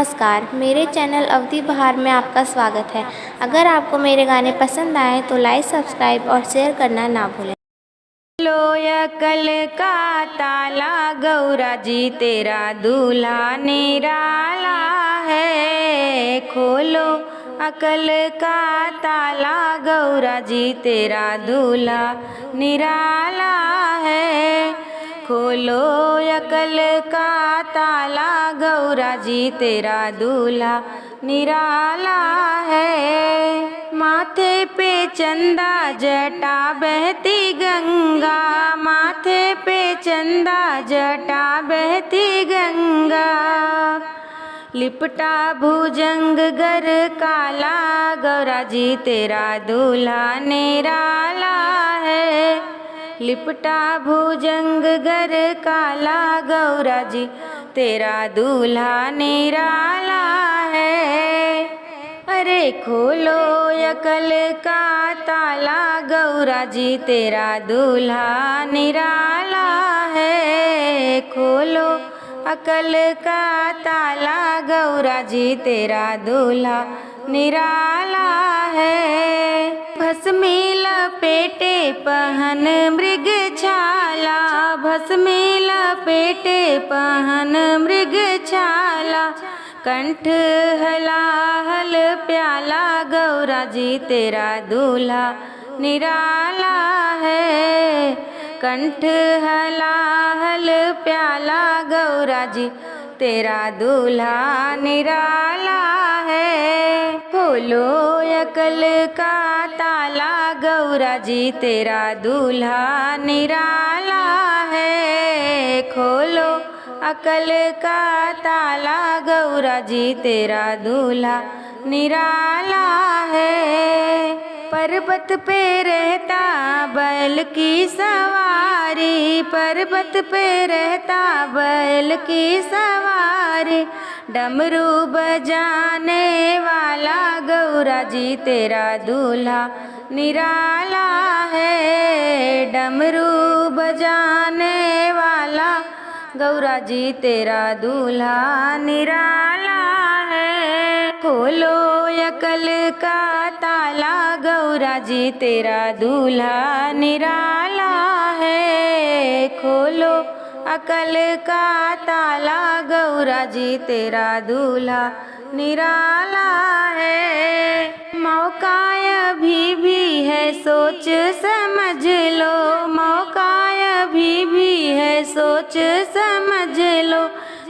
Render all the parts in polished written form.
नमस्कार, मेरे चैनल अवधि बहार में आपका स्वागत है। अगर आपको मेरे गाने पसंद आए तो लाइक, सब्सक्राइब और शेयर करना ना भूलें। खोलो अकल का ताला, गौरा जी तेरा दूल्हा निराला है। खोलो अकल का ताला, गौरा जी तेरा दूल्हा निराला है। खोलो अकल का ताला, गौरा जी तेरा दूल्हा निराला है। माथे पे चंदा जटा बहती गंगा, माथे पे चंदा जटा बहती गंगा। लिपटा भुजंग गर काला, गौरा जी तेरा दूल्हा निराला है। लिपटा भुजंग गर काला, गौरा जी तेरा दूल्हा निराला है। अरे खोलो अकल का ताला, गौरा जी तेरा दूल्हा निराला है। खोलो अकल का ताला, गौरा जी तेरा दूल्हा निराला है। भस्मी लपेटे पहन मृग छाला, भस्मी लपेटे पहन मृग छाला। कंठ हलाहल प्याला, गौरा जी तेरा दूल्हा निराला है। कंठ हलाहल प्याला, गौरा जी तेरा दूल्हा निराला है। खोलो अकल का ताला, गौरा जी तेरा दूल्हा निराला है। खोलो अकल का ताला, गौरा जी तेरा दूल्हा निराला है। पर्वत पे रहता बैल की सवारी, पर्वत पे रहता बैल की सवारी। डमरू बजाने वाला, गौरा जी तेरा दूल्हा निराला है। डमरू बजाने वाला, गौरा जी तेरा दूल्हा निराला है। खोलो अकल का ताला, गौरा जी तेरा दूल्हा निराला है। खोलो अकल का ताला, गौरा जी तेरा दूल्हा निराला है। मौका अभी भी है, सोच समझ लो, मौका अभी भी है, सोच समझ लो।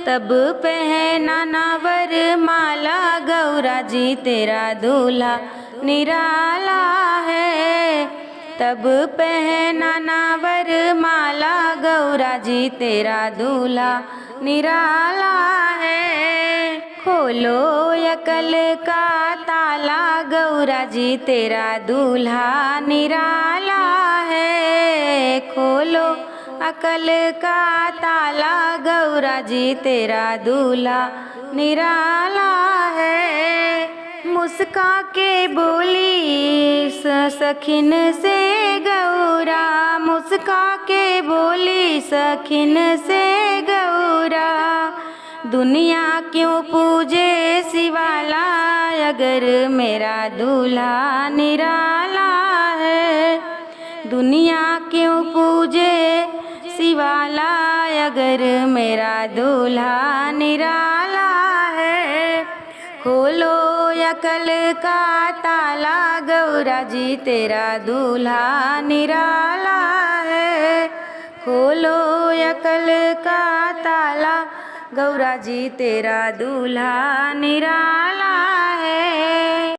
तब पहना ना वरमाला, गौरा जी तेरा दूल्हा निराला है। तब पहना ना वरमाला, गौरा जी तेरा दूल्हा निराला है। खोलो अकल का ताला, गौरा जी तेरा दूल्हा निराला है। खोलो अकल का ताला, गौरा जी तेरा दूल्हा निराला है। मुस्का के बोली सखिन से गौरा, मुस्का के बोली सखिन से गौरा। दुनिया क्यों पूजे शिवाला, अगर मेरा दूल्हा निराला है। दुनिया क्यों पूजे शिवाला, अगर मेरा दूल्हा निराला है। खोलो अकल का ताला, गौरा जी तेरा दूल्हा निराला है। खोलो अकल का ताला, गौरा जी तेरा दूल्हा निराला है।